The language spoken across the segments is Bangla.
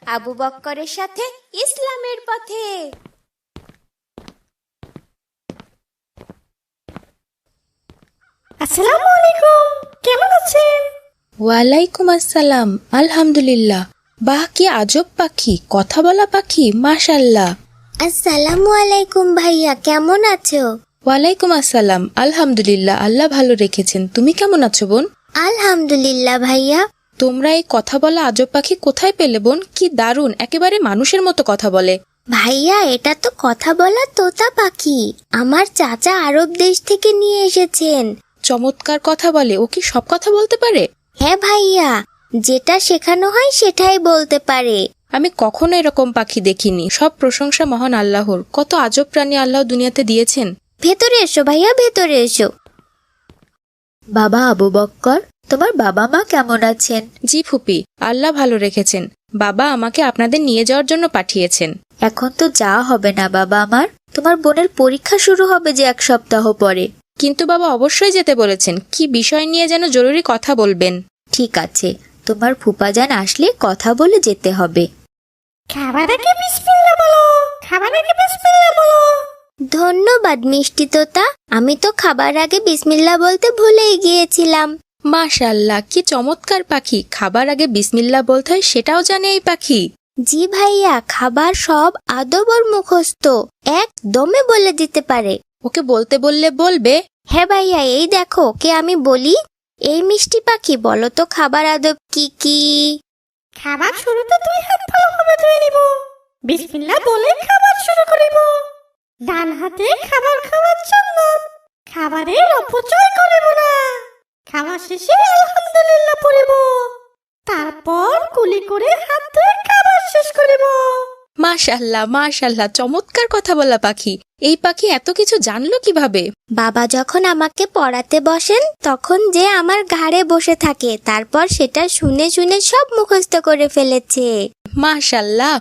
আবু বক্করের সাথে ইসলামের পথে। আসসালামু আলাইকুম, কেমন আছেন? ওয়ালাইকুম আসসালাম, আলহামদুলিল্লাহ। বাহ, কি আজব পাখি, কথা বলা পাখি, মাশাল্লাহ। আসসালামু আলাইকুম ভাইয়া, কেমন আছো? ওয়ালাইকুম আসসালাম, আলহামদুলিল্লাহ, আল্লাহ ভালো রেখেছেন। তুমি কেমন আছো বোন? আলহামদুলিল্লাহ ভাইয়া। তোমরা এই কথা বলা আজব পাখি কোথায় পেলে বোন? কি দারুণ, একেবারে মানুষের মতো কথা বলে। ভাইয়া, এটা তো কথা বলা তোতা পাখি, আমার চাচা আরব দেশ থেকে নিয়ে এসেছেন। চমৎকার কথা বলে। ও কি সব কথা বলতে পারে? হ্যাঁ ভাইয়া, যেটা শেখানো হয় সেটাই বলতে পারে। আমি কখনো এরকম পাখি দেখিনি। সব প্রশংসা মহান আল্লাহর। কত আজব প্রাণী আল্লাহ দুনিয়াতে দিয়েছেন। ভেতরে এসো ভাইয়া, ভেতরে এসো। বাবা আবু বক্কর, তোমার বাবা মা কেমন আছেন? জি ফুপি, আল্লাহ ভালো রেখেছেন। বাবা আমাকে আপনাদের নিয়ে যাওয়ার জন্য পাঠিয়েছেন। এখন তো যাওয়া হবে না বাবা আমার, তোমার বোনের পরীক্ষা শুরু হবে যে 1 সপ্তাহ পরে। কিন্তু বাবা অবশ্যই যেতে বলেছেন। কি বিষয় নিয়ে যেন জরুরি কথা বলবেন। ঠিক আছে, তোমার ফুপাজান আসলে কথা বলে যেতে হবে। খাবার আগে বিসমিল্লাহ বলো, খাবার আগে বিসমিল্লাহ বলো। ধন্যবাদ মিষ্টি তোতা, আমি তো খাবার আগে বিসমিল্লাহ বলতে ভুলেই গিয়েছিলাম। মাশাআল্লাহ, কি চমৎকার পাখি। খাবার আগে বিসমিল্লাহ বলতে হয় সেটাও জানে এই পাখি। জি ভাইয়া, খাবার সব আদব ওর মুখস্থ, একদমে বলে দিতে পারে। ওকে বলতে বললে বলবে। হ্যাঁ ভাইয়া, এই দেখো কে আমি বলি। এই মিষ্টি পাখি, বলো তো খাবার আদব কি কি? খাবার শুরুতে 2 হাত ভালোভাবে ধুয়ে নিব, বিসমিল্লাহ বলে খাবার শুরু করিব। ডান হাতে খাবার খাওয়ার জন্য খাবারের অপচয় করিব না। খাওয়া শেষে আলহামদুলিল্লাহ পড়িব, তারপর কুলি করে হাত ধুয়ে খাবার শেষ করিব। মাশাআল্লাহ মাশাআল্লাহ, চমৎকার কথা বলা পাখি। এই পাখি এত কিছু জানলো কিভাবে? বাবা যখন আমাকে পড়াতে বসেন তখন যে আমার ঘাড়ে বসে থাকে, তারপর সেটা শুনে শুনে সব মুখস্থ করে ফেলেছে। মাশাআল্লাহ।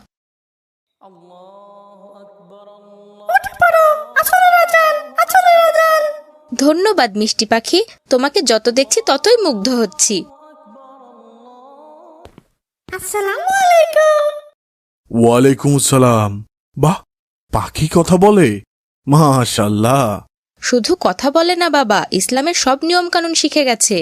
উঠে পড়ো, আসরের আজান, আসরের আজান। ধন্যবাদ মিষ্টি পাখি, তোমাকে যত দেখছি ততই মুগ্ধ হচ্ছি। আসসালামু আলাইকুম। ওয়ালাইকুম আসসালাম। বাহ, পাখি কথা বলে, মাশাআল্লাহ। শুধু কথা বলে না বাবা, ইসলামের সব নিয়ম কানুন শিখে গেছে।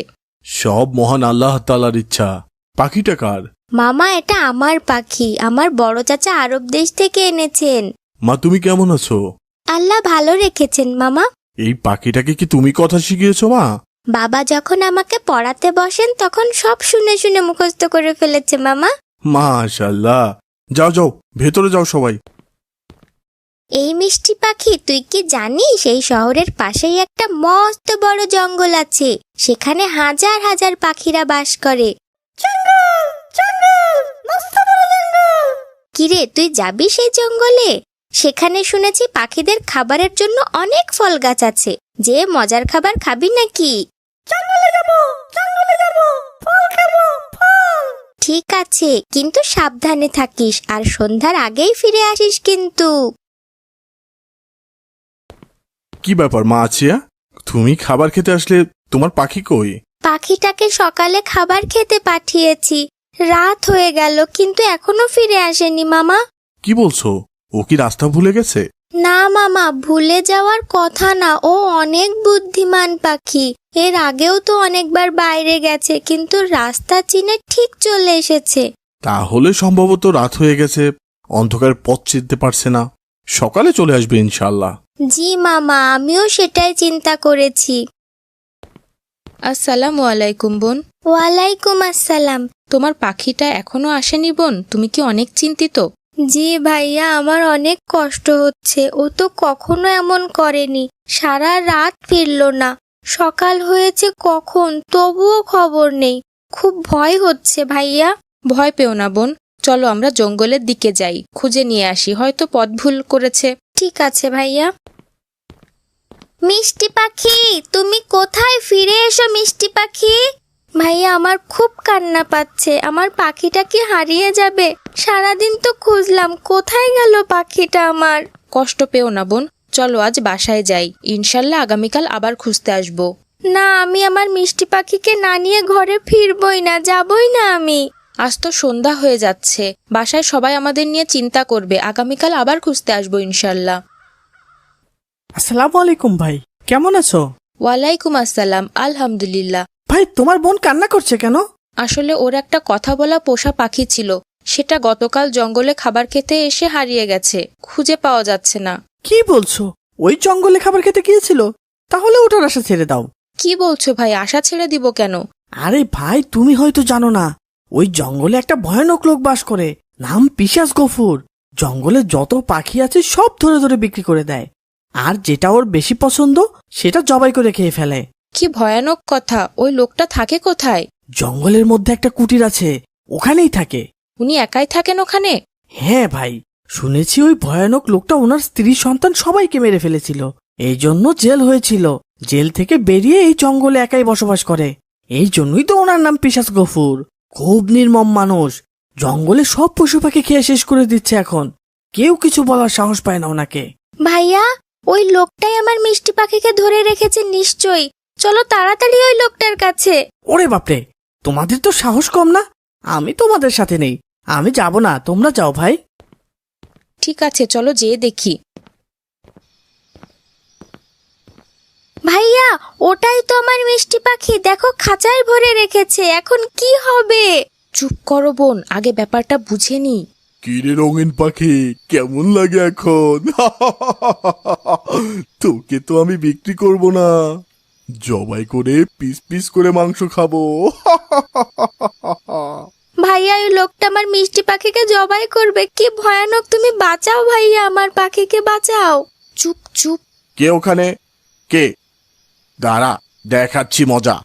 সব মহান আল্লাহ তাআলার ইচ্ছা। পাখিটা কার? মামা, এটা আমার পাখি, আমার বড় চাচা আরব দেশ থেকে এনেছেন। মা, তুমি কেমন আছো? আল্লাহ ভালো রেখেছেন মামা। এই পাখিটাকে কি তুমি কথা শিখিয়েছো মা? বাবা যখন আমাকে পড়াতে বসেন তখন সব শুনে শুনে মুখস্থ করে ফেলেছে মামা। মাশাআল্লাহ। যাও যাও, ভেতরে যাও সবাই। এই মিষ্টি পাখি, তুই কি জানিস এই শহরের পাশেই একটা মস্ত বড় জঙ্গল আছে, সেখানে হাজার হাজার পাখিরা বাস করে। জঙ্গল, জঙ্গল, মস্ত বড় জঙ্গল। কিরে, তুই যাবি সেই জঙ্গলে? সেখানে শুনেছি পাখিদের খাবারের জন্য অনেক ফল গাছ আছে। যে মজার খাবার খাবি নাকি? জঙ্গলে যাব, জঙ্গলে যাব, ফল খাবো, ফল। ঠিক আছে, কিন্তু সাবধানে থাকিস আর সন্ধ্যার আগেই ফিরে আসিস কিন্তু। কি ব্যাপার মা আছিয়া, তুমি খাবার খেতে আসলে তোমার পাখি কই? পাখিটাকে সকালে খাবার খেতে পাঠিয়েছি, রাত হয়ে গেল কিন্তু এখনো ফিরে আসেনি মামা। কি বলছো? ও কি রাস্তা ভুলে গেছে? না মামা, ভুলে যাওয়ার কথা না, ও অনেক বুদ্ধিমান পাখি। এর আগেও তো অনেকবার বাইরে গেছে, কিন্তু রাস্তা চিনে ঠিক চলে এসেছে। তাহলে সম্ভবত রাত হয়ে গেছে, অন্ধকার পথ চিনতে পারছে না। সকালে চলে আসবে ইনশাআল্লাহ। জি মামা, আমিও সেটাই চিন্তা করেছি। আসসালামু আলাইকুম বোন। ওয়ালাইকুম আসসালাম। তোমার পাখিটা এখনো আসেনি বোন? তুমি কি অনেক চিন্তিত? জি ভাইয়া, আমার অনেক কষ্ট হচ্ছে। ও তো কখনো এমন করেনি, সারা রাত ফিরলো না। সকাল হয়েছে কখন, তবুও খবর নেই। খুব ভয় হচ্ছে ভাইয়া। ভয় পেও না বোন, চলো আমরা জঙ্গলের দিকে যাই, খুঁজে নিয়ে আসি, হয়তো পথ ভুল করেছে। ঠিক আছে ভাইয়া। মিষ্টি পাখি, তুমি কোথায়? ফিরে এসো মিষ্টি পাখি। ভাইয়া, আমার খুব কান্না পাচ্ছে। আমার পাখিটা কি হারিয়ে যাবে? সারাদিন তো খুঁজলাম, কোথায় গেল পাখিটা আমার? কষ্ট পেও না বোন, চলো আজ বাসায় যাই, ইনশাল্লাহ আগামীকাল আবার খুঁজতে আসবো। না, আমি আমার মিষ্টি পাখিকে না নিয়ে ঘরে ফিরবই না, যাবই না আমি। আজ তো সন্ধ্যা হয়ে যাচ্ছে, বাসায় সবাই আমাদের নিয়ে চিন্তা করবে। আগামীকাল আবার খুঁজতে আসবো ইনশাল্লাহ। আসসালামু আলাইকুম ভাই, কেমন আছো? ওয়ালাইকুম আসসালাম, আলহামদুলিল্লাহ। ভাই তোমার বোন কান্না করছে কেন? আসলে ওর একটা কথা বলা পোষা পাখি ছিল, সেটা গতকাল জঙ্গলে খাবার খেতে এসে হারিয়ে গেছে, খুঁজে পাওয়া যাচ্ছে না। কি বলছো? ওই জঙ্গলে খাবার খেতে গিয়েছিল? তাহলে ওটার আশা ছেড়ে দাও। কি বলছো ভাই, আশা ছেড়ে দিব কেন? আরে ভাই, তুমি হয়তো জানো না, ওই জঙ্গলে একটা ভয়ানক লোক বাস করে, নাম পিশাচ গফুর। জঙ্গলে যত পাখি আছে সব ধরে ধরে বিক্রি করে দেয়, আর যেটা ওর বেশি পছন্দ সেটা জবাই করে খেয়ে ফেলে। কি ভয়ানক কথা! ওই লোকটা থাকে কোথায়? জঙ্গলের মধ্যে একটা কুটির আছে, ওখানেই থাকে। উনি একাই থাকেন ওখানে? হ্যাঁ ভাই, শুনেছি ওই ভয়ানক লোকটা ওনার স্ত্রী সন্তান সবাইকে মেরে ফেলেছিল, এই জন্য জেল হয়েছিল। জেল থেকে বেরিয়ে এই জঙ্গলে একাই বসবাস করে, এই জন্যই তো ওনার নাম পিশাচ গফুর। খুব নির্মম মানুষ, জঙ্গলে সব পশু পাখি খেয়ে শেষ করে দিচ্ছে এখন। কেউ কিছু বলার সাহস পায় না ওনাকে। ভাইয়া, ওই লোকটাই আমার মিষ্টি পাখিকে ধরে রেখেছে নিশ্চয়ই। চলো তাড়াতাড়ি ওই লোকটার কাছে। ওরে বাপরে, তোমাদের তো সাহস কম না। আমি তোমাদের সাথে নেই, আমি যাব না, তোমরা যাও ভাই। ঠিক আছে, চলো যেয়ে দেখি। ভাইয়া, ওটাই তো আমার মিষ্টি পাখি, দেখো খাঁচায় ভরে রেখেছে, এখন কি হবে? চুপ করো বোন, আগে ব্যাপারটা বুঝে নি। কিরে রঙিন পাখি, কেমন লাগে এখন? তোকে তো আমি বিক্রি করব না, জবাই করে পিস পিস করে মাংস খাবো। ভাইয়া, ওই লোকটা আমার মিষ্টি পাখিকে জবাই করবে, কি ভয়ানক! তুমি বাঁচাও ভাইয়া, আমার পাখিকে বাঁচাও। চুপ চুপ। কে ওখানে? কে? দাঁড়া, দেখাচ্ছি মজা।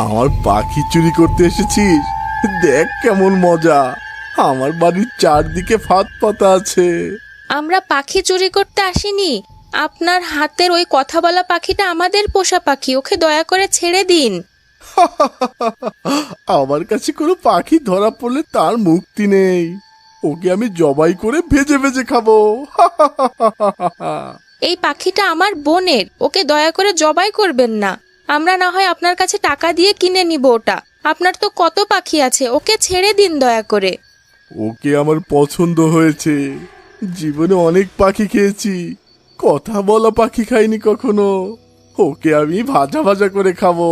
আমার পাখি চুরি করতে এসেছিস? দেখ কেমন মজা, আমার বাড়ির চারদিকে ফাঁদ পাতা আছে। আমরা পাখি চুরি করতে আসিনি, আপনার হাতের ওই কথা বলা পাখিটা আমাদের পোষা পাখি, ওকে দয়া করে ছেড়ে দিন। আমার কাছে কোনো পাখি ধরা পড়লে তার মুক্তি নেই, ওকে আমি জবাই করে ভেজে ভেজে খাবো। এই পাখিটা আমার বোনের, ওকে দয়া করে জবাই করবেন না। আমরা না হয় আপনার কাছে টাকা দিয়ে কিনে নিব ওটা। আপনার তো কত পাখি আছে, ওকে ছেড়ে দিন দয়া করে। ওকে আমার পছন্দ হয়েছে, জীবনে অনেক পাখি খেয়েছি, কথা বলা পাখি খাইনি কখনো। ওকে আমি ভাজা ভাজা করে খাবো।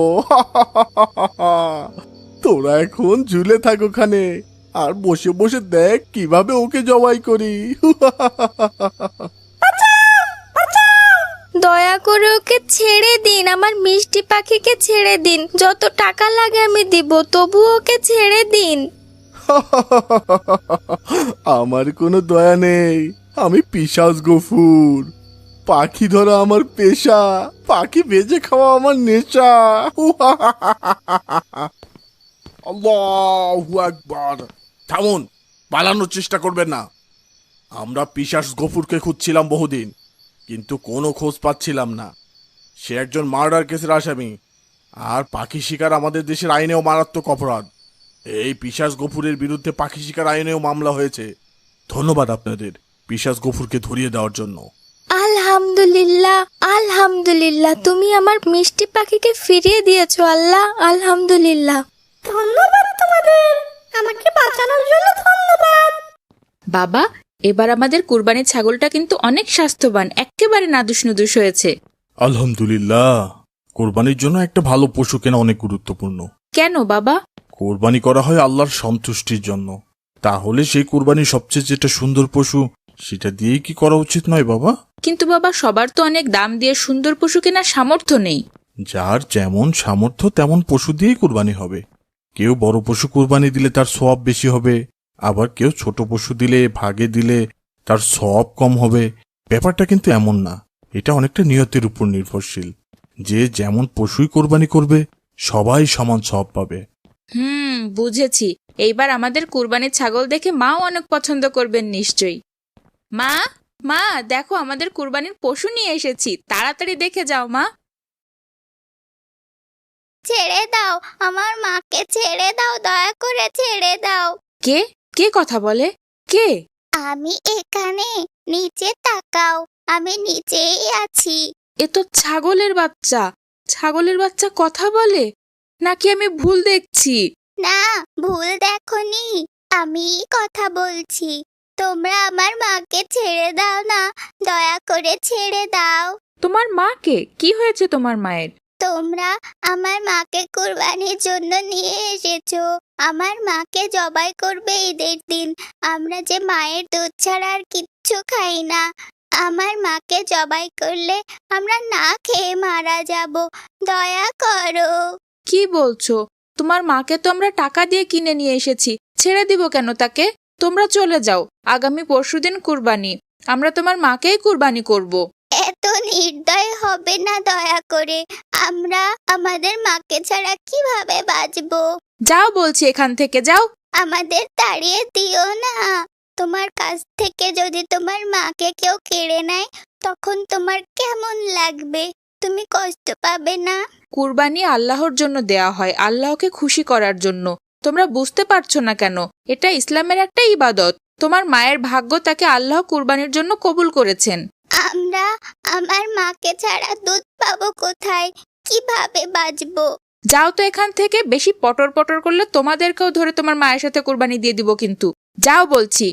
তোরা এখন ঝুলে থাক ওখানে, আর বসে বসে দেখ কিভাবে ওকে জবাই করি। দয়া করে ওকে ছেড়ে দিন, আমার মিষ্টি পাখিকে ছেড়ে দিন, যত টাকা লাগে আমি দিব, তবু ওকে ছেড়ে দিন। আমার কোনো দয়া নেই, আমি পিশাচ গফুর। পাখি ধরা আমার পেশা, পাখি ভেজে খাওয়া আমার নেশা। আল্লাহু আকবার! থামুন, পালানোর চেষ্টা করবেন না। আমরা পিশাচ গফুরকে খুঁজছিলাম বহুদিন, কিন্তু কোনো খোঁজ পাচ্ছিলাম না। সে একজন মার্ডার কেসের আসামি, আর পাখি শিকার আমাদের দেশের আইনেও মারাত্মক অপরাধ। এই পিশাচ গফুরের বিরুদ্ধে পাখি শিকার আইনেও মামলা হয়েছে। ধন্যবাদ আপনাদের পিশাচ গফুরকে ধরিয়ে দেওয়ার জন্য। আলহামদুলিল্লাহ, আলহামদুলিল্লাহ, তুমি আমার মিষ্টি পাখিকে ফিরিয়ে দিয়েছো আল্লাহ, আলহামদুলিল্লাহ। ধন্যবাদ তোমাদের, আমাকে বাঁচানোর জন্য ধন্যবাদ। বাবা, এবার আমাদের কুরবানির ছাগলটা কিন্তু অনেক স্বাস্থ্যবান, একেবারে নাদুস নুদুস হয়েছে। আলহামদুলিল্লাহ, কোরবানির জন্য একটা ভালো পশু কেনা অনেক গুরুত্বপূর্ণ। কেন বাবা? কোরবানি করা হয় আল্লাহর সন্তুষ্টির জন্য, তাহলে সেই কোরবানির সবচেয়ে যেটা সুন্দর পশু সেটা দিয়েই কি করা উচিত নয় বাবা? কিন্তু বাবা, সবার তো অনেক দাম দিয়ে সুন্দর পশু কেনার সামর্থ্য নেই। যার যেমন সামর্থ্য তেমন পশু দিয়েই কোরবানি হবে। কেউ বড় পশু কোরবানি দিলে তার সওয়াব বেশি হবে, আবার কেউ ছোট পশু দিলে, ভাগে দিলে তার সওয়াব কম হবে। ব্যাপারটা কিন্তু এমন না, এটা অনেকটা নিয়তের উপর নির্ভরশীল। যে যেমন পশুই কোরবানি করবে সবাই সমান সওয়াব পাবে। বুঝেছি। এইবার আমাদের কুরবানির ছাগল দেখে মাও অনেক পছন্দ করবেন নিশ্চয়ই। মা, মা দেখো, আমাদের কুরবানির পশু নিয়ে এসেছি, তাড়াতাড়ি দেখে যাও মা। ছেড়ে দাও, আমার মাকে ছেড়ে দাও, দয়া করে ছেড়ে দাও। কে কে কথা বলে? কে? আমি এখানে, নিচে তাকাও, আমি নিচেই আছি। এ তো ছাগলের বাচ্চা। ছাগলের বাচ্চা কথা বলে? নাকি আমি ভুল দেখছি? না, ভুল দেখোনি, আমি কথা বলছি। তোমরা আমার মাকে ছেড়ে দাও না, দয়া করে ছেড়ে দাও। তোমার মাকে কি হয়েছে তোমার মায়ের? তোমরা আমার মাকে কুরবানির জন্য নিয়ে এসেছো। আমার মাকে জবাই করবে ঈদের দিন। আমরা যে মায়ের দুধ ছাড়া আর কিচ্ছু খাই না। আমার মাকে জবাই করলে আমরা না খেয়ে মারা যাব। দয়া করো। কি বলছো? তোমার মাকে তো আমরা টাকা দিয়ে কিনে নিয়ে এসেছি, ছেড়ে দিব কেন তাকে? তোমরা চলে যাও, আগামী পরশুদিন কুরবানি, আমরা তোমার মাকেই কুরবানি করব। এত নির্দয় হবে না দয়া করে। আমরা আমাদের মাকে ছাড়া কিভাবে বাঁচবো? যাও বলছি, এখান থেকে যাও। আমাদের তাড়িয়ে দিও না। তোমার কাছ থেকে যদি তোমার মাকে কেউ কেড়ে নেয়, তখন তোমার কেমন লাগবে? তুমি কষ্ট পাবে না? কুরবানি আল্লাহর জন্য দেয়া হয়, আল্লাহকে খুশি করার জন্য। তোমরা বুঝতে পারছো না কেন? এটা ইসলামের একটা ইবাদত। তোমার মায়ের ভাগ্য, তাকে আল্লাহ কুরবানির জন্য কবুল করেছেন। আমরা আমার মাকে ছাড়া দুধ পাবো কোথায়? কিভাবে বাঁচবো? যাও তো এখান থেকে, বেশি পটর পটর করলে তোমাদেরকেও ধরে তোমার মায়ের সাথে কুরবানি দিয়ে দিব কিন্তু। যাও বলছি।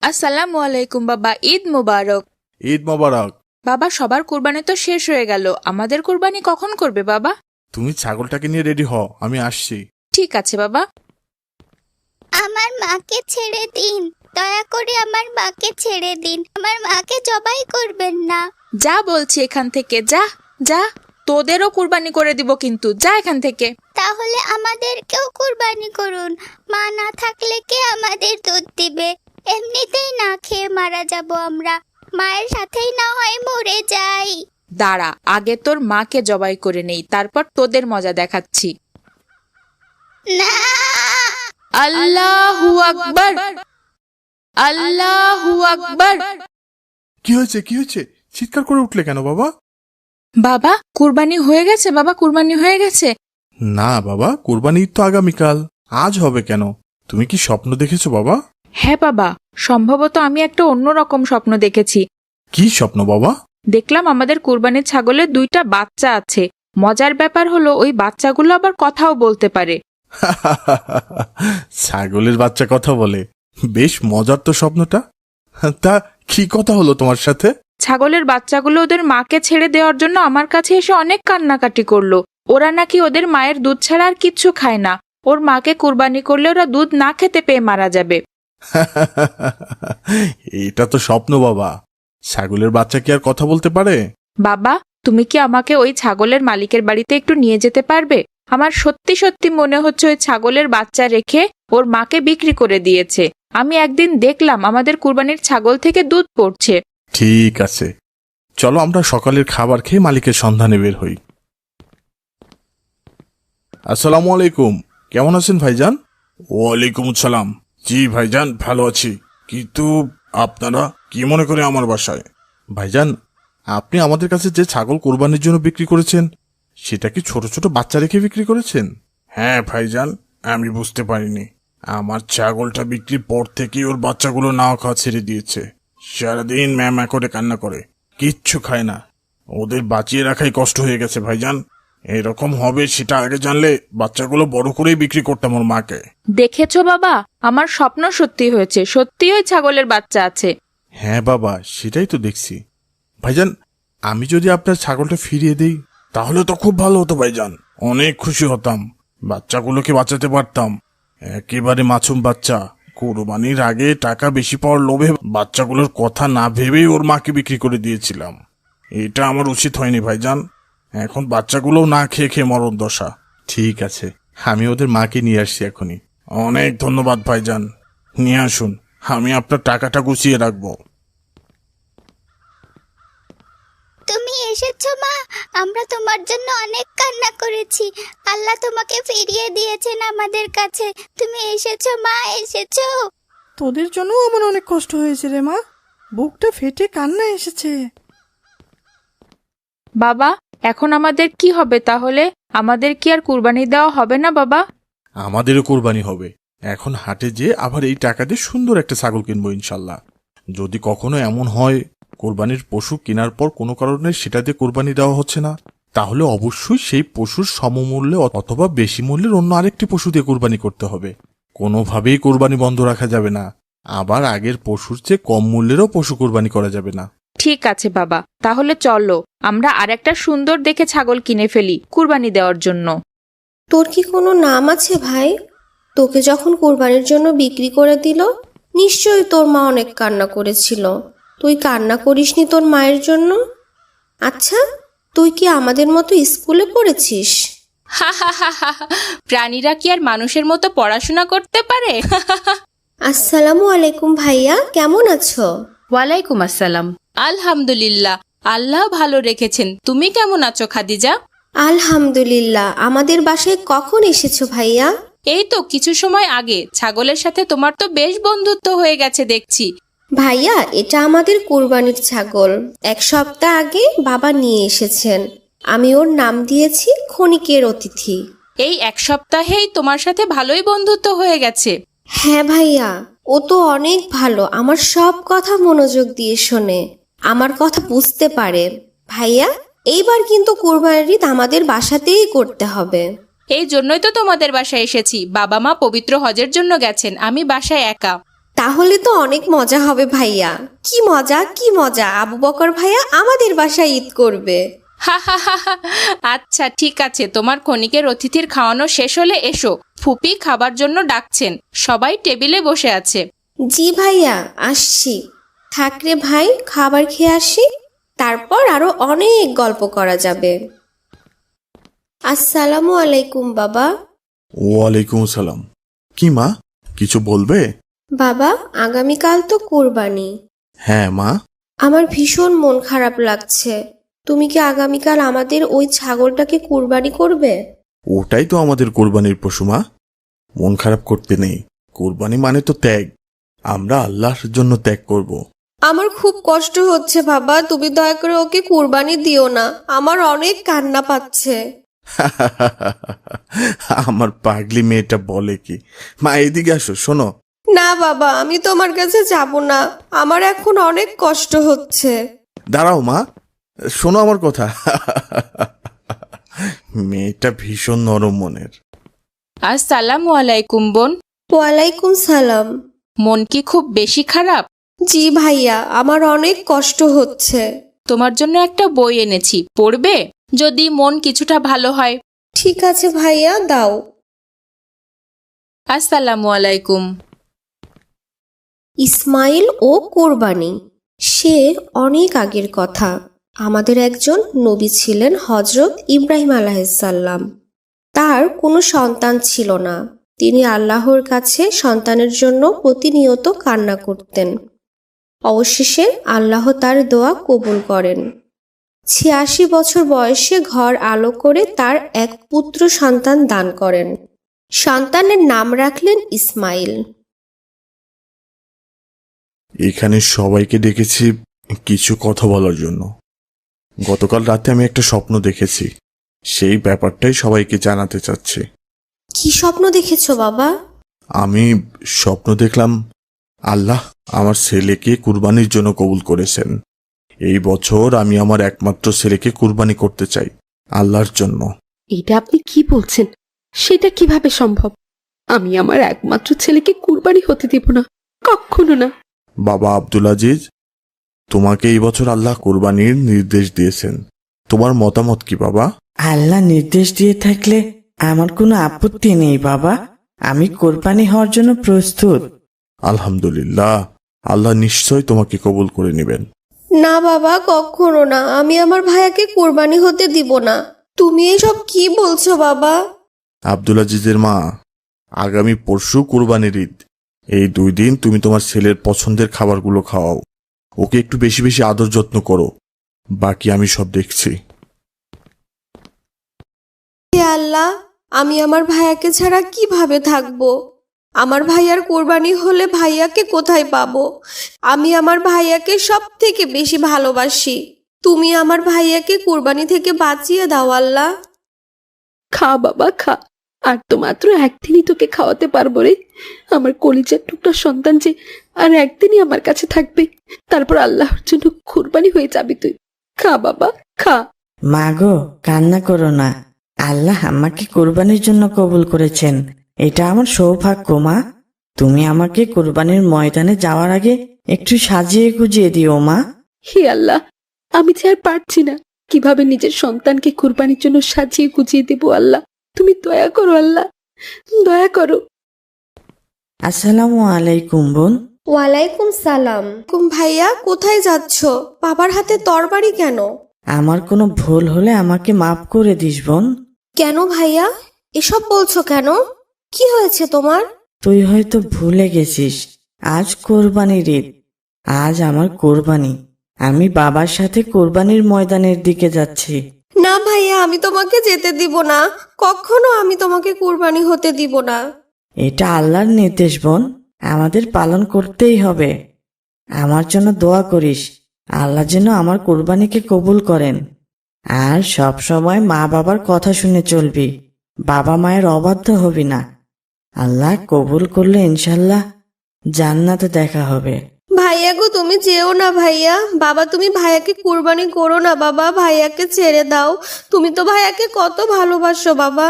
আসসালামু আলাইকুম বাবা, ঈদ মুবারক। ঈদ মোবারক। বাবা, সবার কুরবানি তো শেষ হয়ে গেল, আমাদের কুরবানি কখন করবে বাবা? তুমি ছাগলটাকে নিয়ে রেডি হও, আমি আসছি। ঠিক আছে বাবা। আমার মাকে ছেড়ে দিন, দয়া করে আমার মাকে ছেড়ে দিন। আমার মাকে জবাই করবেন না। যা বলছি এখান থেকে, যা যা, তোদেরও কুরবানি করে দিব কিন্তু, যা এখান থেকে। তাহলে আমাদেরকেও কুরবানি করুন। মা না থাকলে কে আমাদের দুধ দিবে? এমনিতেই না খেয়ে মারা যাব আমরা। মায়ের সাথেই না হয় মরে যাই। দাঁড়া, আগে তোর মাকে জবাই করে নেই, তারপর তোদের মজা দেখাচ্ছি। না, আল্লাহু আকবার, আল্লাহু আকবার। কি হয়েছে, কি হয়েছে? চিৎকার করে উঠলে কেন বাবা? বাবা, কুরবানি হয়ে গেছে বাবা, কুরবানি হয়ে গেছে। না বাবা, কুরবানি ঈদ তো আগামীকাল, আজ হবে কেন? তুমি কি স্বপ্ন দেখেছো বাবা? হ্যাঁ বাবা, সম্ভবত আমি একটা অন্যরকম স্বপ্ন দেখেছি। কি স্বপ্ন বাবা? দেখলাম আমাদের কুরবানির ছাগলের 2টা বাচ্চা আছে। মজার ব্যাপার হলো, ওই বাচ্চাগুলো আবার কথাও বলতে পারে। ছাগলের বাচ্চা কথা বলে? বেশ মজার তো স্বপ্নটা। তা কি কথা হলো তোমার সাথে? ছাগলের বাচ্চাগুলো ওদের মাকে ছেড়ে দেওয়ার জন্য আমার কাছে এসে অনেক কান্নাকাটি করলো। ওরা নাকি ওদের মায়ের দুধ ছাড়া আর কিচ্ছু খায় না। ওর মাকে কুরবানি করলে ওরা দুধ না খেতে পেয়ে মারা যাবে। এটা তো স্বপ্ন বাবা, ছাগলের বাচ্চা কি আর কথা বলতে পারে? বাবা, তুমি কি আমাকে ওই ছাগলের মালিকের বাড়িতে একটু নিয়ে যেতে পারবে? আমার সত্যি সত্যি মনে হচ্ছে ওই ছাগলের বাচ্চা রেখে ওর মাকে বিক্রি করে দিয়েছে। আমি একদিন দেখলাম আমাদের কুরবানির ছাগল থেকে দুধ পড়ছে। ঠিক আছে, চলো আমরা সকালের খাবার খেয়ে মালিকের সন্ধানে বের হই। আসসালামু আলাইকুম, কেমন আছেন ভাইজান? ওয়ালাইকুম আসসালাম। জি ভাইজান, ভালো আছি। কিন্তু আপনারা কি মনে করে আমার বাসায়? ভাইজান, আপনি আমাদের কাছে যে ছাগল কোরবানির জন্য বিক্রি করেছেন, সেটা কি ছোট ছোট বাচ্চা রেখে বিক্রি করেছেন? হ্যাঁ ভাইজান, আমি বুঝতে পারিনি। আমার ছাগলটা বিক্রির পর থেকেই ওর বাচ্চাগুলো নাও খাওয়া ছেড়ে দিয়েছে। সারাদিন ম্যামা করে কান্না করে, কিচ্ছু খায় না। ওদের বাঁচিয়ে রাখাই কষ্ট হয়ে গেছে ভাইজান। এরকম হবে সেটা আগে জানলে বাচ্চাগুলো বড় করেই বিক্রি করতাম ওর মাকে। দেখেছো বাবা, আমার স্বপ্ন সত্যি হয়েছে, সত্যি ওই ছাগলের বাচ্চা আছে। হ্যাঁ বাবা, সেটাই তো দেখছি। ভাইজান, আমি যদি আপনার ছাগলটা ফিরিয়ে দিই তাহলে তো খুব ভালো হতো ভাইজান, অনেক খুশি হতাম। বাচ্চাগুলোকে বাঁচাতে পারতাম। একেবারে মাসুম বাচ্চা, কোরবানির আগে টাকা বেশি পাওয়ার লোভে বাচ্চাগুলোর কথা না ভেবেই ওর মাকে বিক্রি করে দিয়েছিলাম। এটা আমার উচিত হয়নি ভাইজান। এখন বাচ্চাগুলোও না খেয়ে খেয়ে মরণ দশা। ঠিক আছে, আমি ওদের মাকে নিয়ে আসছি এখনই। অনেক ধন্যবাদ ভাইজান, নিয়ে আসুন, আমি আপনার টাকাটা গুছিয়ে রাখবো। তুমি এসেছো মা, আমরা তোমার জন্য অনেক কান্না করেছি। আল্লাহ তোমাকে ফিরিয়ে দিয়েছেন আমাদের কাছে। তুমি এসেছো মা, এসেছো। তোদের জন্য আমার অনেক কষ্ট হয়েছে রে মা, বুকটা ফেটে কান্না এসেছে। বাবা, এখন আমাদের কি হবে তাহলে? আমাদের কি আর কুরবানি দেওয়া হবে না বাবা? আমাদেরও কোরবানি হবে। এখন হাটে যেয়ে আবার এই টাকা দিয়ে সুন্দর একটা ছাগল কিনবো ইনশাল্লাহ। যদি কখনো এমন হয় কোরবানির পশু কেনার পর কোনো কারণে সেটা দিয়ে কোরবানি দেওয়া হচ্ছে না, তাহলে অবশ্যই সেই পশুর সমমূল্যে অথবা বেশি মূল্যের অন্য আরেকটি পশু দিয়ে কোরবানি করতে হবে। কোনোভাবেই কোরবানি বন্ধ রাখা যাবে না, আবার আগের পশুর চেয়ে কম মূল্যেরও পশু কোরবানি করা যাবে না। ঠিক আছে বাবা, তাহলে চলো আমরা আরেকটা সুন্দর দেখে ছাগল কিনে ফেলি কুরবানি দেওয়ার জন্য। তোর কি কোনো নাম আছে ভাই? তোকে যখন কোরবানির জন্য বিক্রি করে দিল, নিশ্চয়ই তোর মা অনেক কান্না করেছিল। তুই কান্না করিসনি তোর মায়ের জন্য? আচ্ছা, তুই কি আমাদের মতো স্কুলে পড়েছিস? প্রাণীরা কি আর মানুষের মতো পড়াশোনা করতে পারে? আসসালামু আলাইকুম ভাইয়া, কেমন আছো? ওয়ালাইকুম আসসালাম। আলহামদুলিল্লাহ, আল্লাহ ভালো রেখেছেন। তুমি কেমন আছো খাদিজা? আলহামদুলিল্লাহ। আমাদের বাসায় কখন এসেছো ভাইয়া? এই তো কিছু সময় আগে। ছাগলের সাথে তোমার তো বেশ বন্ধুত্ব হয়ে গেছে দেখছি। ভাইয়া, এটা আমাদের কুরবানির ছাগল। 1 সপ্তাহ আগে বাবা নিয়ে এসেছেন। আমি ওর নাম দিয়েছি ক্ষণিকের অতিথি। এই 1 সপ্তাহেই তোমার সাথে ভালোই বন্ধুত্ব হয়ে গেছে। হ্যাঁ ভাইয়া, ও তো অনেক ভালো। আমার সব কথা মনোযোগ দিয়ে শোনে, আমার কথা বুঝতে পারে। ভাইয়া, এইবার কিন্তু কুরবানির ঈদ আমাদের বাসাতেই করতে হবে। এই জন্যই তো তোমাদের বাসায় এসেছি। বাবা মা পবিত্র হজের জন্য গেছেন, আমি বাসায় একা। তাহলে তো অনেক মজা হবে ভাইয়া। কি মজা, কি মজা! আবু বকর ভাইয়া আমাদের বাসায় ঈদ করবে। আচ্ছা ঠিক আছে, তোমার ক্ষণিকের অতিথির খাওয়ানো শেষ হলে এসো। ফুপি খাবার জন্য ডাকছেন, সবাই টেবিলে বসে আছে। জি ভাইয়া, আসছি। থাকরে ভাই, খাবার খেয়ে আসি, তারপর আরো অনেক গল্প করা যাবে। আসসালামু আলাইকুম বাবা। ওয়ালাইকুম আসসালাম। কি মা, কিছু বলবে? বাবা, আগামীকাল তো কুরবানি। হ্যাঁ মা। আমার ভীষণ মন খারাপ লাগছে। তুমি কি আগামীকাল আমাদের ওই ছাগলটাকে কুরবানি করবে? ওটাই তো আমাদের কোরবানির পশু মা, মন খারাপ করতে নেই। কোরবানি মানে তো ত্যাগ, আমরা আল্লাহর জন্য ত্যাগ করব। আমার খুব কষ্ট হচ্ছে বাবা, তুমি দয়া করে ওকে কুরবানি দিও না। আমার অনেক কান্না পাচ্ছে। আমার পাগলি মেয়েটা বলে কি। মা এদিকে আসো, শোনো। না বাবা, আমি তোমার কাছে যাব না। আমার এখন অনেক কষ্ট হচ্ছে। দাঁড়াও মা, শোনো আমার কথা। মেয়েটা ভীষণ নরম মনের। আসসালামু আলাইকুম বোন। ওয়ালাইকুম সালাম। মন কি খুব বেশি খারাপ? জি ভাইয়া, আমার অনেক কষ্ট হচ্ছে। তোমার জন্য একটা বই এনেছি, পড়বে? যদি মন কিছুটা ভালো হয়। ঠিক আছে ভাইয়া, দাও। আসসালামু আলাইকুম। ইসমাইল ও কোরবানি। সে অনেক আগের কথা। আমাদের একজন নবী ছিলেন হজরত ইব্রাহিম আলাইহিসসালাম। তার কোনো সন্তান ছিল না। তিনি আল্লাহর কাছে সন্তানের জন্য প্রতিনিয়ত কান্না করতেন। অবশেষে আল্লাহ তার দোয়া কবুল করেন। 86 বছর বয়সে ঘর আলো করে তার এক পুত্র সন্তান দান করেন। সন্তানের নাম রাখলেন ইসমাইল। এখানে সবাইকে ডেকেছি কিছু কথা বলার জন্য। গতকাল রাতে আমি একটা স্বপ্ন দেখেছি, সেই ব্যাপারটাই সবাইকে জানাতে চাচ্ছি। কি স্বপ্ন দেখেছো বাবা? আমি স্বপ্ন দেখলাম আল্লাহ আমার ছেলেকে কুরবানির জন্য কবুল করেছেন। এই বছর আমি আমার একমাত্র ছেলেকে কুরবানি করতে চাই আল্লাহর জন্য। এটা আপনি কি বলছেন? সেটা কিভাবে সম্ভব? আমি আমার একমাত্র ছেলেকে কুরবানি হতে দেব না, কখনো না। বাবা আব্দুল আজিজ, তোমাকে এই বছর আল্লাহ কুরবানির নির্দেশ দিয়েছেন, তোমার মতামত কি বাবা? আল্লাহ নির্দেশ দিয়ে থাকলে আমার কোনো আপত্তি নেই বাবা। আমি কোরবানি হওয়ার জন্য প্রস্তুত। আলহামদুলিল্লাহ, আল্লাহ নিশ্চয় তোমাকে কবুল করে নেবেন। না বাবা, কখনো না। আমি আমার ভাইয়াকে কোরবানি হতে দিব না। তুমি এসব কি বলছো বাবা? আব্দুল আজিজের মা, আগামী পরশু কুরবানির ঈদ। এই 2 দিন তুমি তোমার ছেলের পছন্দের খাবারগুলো খাওয়াও, ওকে একটু বেশি বেশি আদর যত্ন করো, বাকি আমি সব দেখছি। হে আল্লাহ, আমি আমার ভাইয়াকে ছাড়া কিভাবে থাকবো? আমার ভাইয়ার কোরবানি হলে ভাইয়াকে কোথায় পাবো? আমি আমার ভাইয়াকে সব থেকে বেশি ভালোবাসি। তুমি আমার ভাইয়াকে কোরবানি থেকে বাঁচিয়ে দাও আল্লাহ। খা বাবা খা, আর তো মাত্র একদিনই তোকে খাওয়াতে পারবো রে। আমার কলিজার টুকরা সন্তান যে আর একদিনই আমার কাছে থাকবে, তারপর আল্লাহর জন্য কুরবানি হয়ে যাবি তুই। খা বাবা খা। মা গো, কান্না করো না। আল্লাহ আমাকে কোরবানির জন্য কবুল করেছেন। এটা আমার সৌভাগ্য মা। তুমি আমাকে কোরবানির ময়দানে যাওয়ার আগে একটু সাজিয়ে গুজিয়ে দিও মা। হে আল্লাহ, আমি যে আর পারছি না। কিভাবে নিজের সন্তানকে কুরবানির জন্য সাজিয়ে গুজিয়ে দেবো আল্লাহ? তুমি দয়া করো আল্লাহ, দয়া করো। আসসালামু আলাইকুম বোন। ওয়ালাইকুম সালাম। ভাইয়া কোথায় যাচ্ছ? বাবার হাতে তরবারি কেন? আমার কোনো ভুল হলে আমাকে মাফ করে দিস বোন। কেন ভাইয়া এসব বলছো কেন? কি হয়েছে তোমার? তুই হয়তো ভুলে গেছিস, আজ কোরবানির ঈদ। আজ আমার কোরবানি। আমি বাবার সাথে কোরবানির ময়দানের দিকে যাচ্ছি। না ভাইয়া, আমি তোমাকে যেতে দিব না। কখনো আমি তোমাকে কুরবানি হতে দিব না। এটা আল্লাহর নির্দেশ বোন, আমাদের পালন করতেই হবে। আমার জন্য দোয়া করিস, আল্লাহ যেন আমার কোরবানিকে কবুল করেন। আর সব সময় মা বাবার কথা শুনে চলবি, বাবা মায়ের অবাধ্য হবি না। আল্লাহ কবুল করলে ইনশাল্লাহ জান্নাতে দেখা হবে। ভাইয়া গো, তুমি যেও না ভাইয়া। বাবা, তুমি ভাইয়াকে কুরবানি করো না বাবা, ভাইয়াকে ছেড়ে দাও। তুমি তো ভাইয়াকে কত ভালোবাসো বাবা।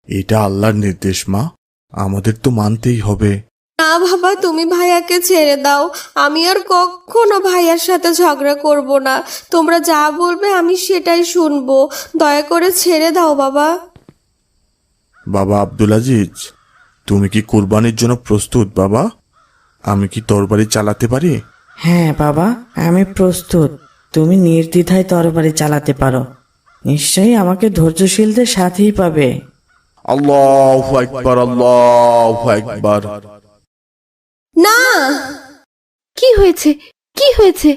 এটা আল্লাহর নির্দেশ মা, আমাদের তো মানতেই হবে। না বাবা, তুমি ভাইয়াকে ছেড়ে দাও। আমি আর কখনো ভাইয়ার সাথে ঝগড়া করব না। তোমরা যা বলবে আমি সেটাই শুনবো। দয়া করে ছেড়ে দাও বাবা। বাবা আব্দুল আজিজ, তুমি কি কোরবানির জন্য প্রস্তুত বাবা? আমি কি তরবারি চালাতে পারি? হ্যাঁ বাবা, আমি প্রস্তুত। তুমি নির্দ্বিধায় তরবারি চালাতে পারো। নিশ্চয়ই আমাকে ধৈর্যশীলদের সাথেই পাবে। আল্লাহু আকবার, আল্লাহু আকবার। না, কি হয়েছে? কি হয়েছে?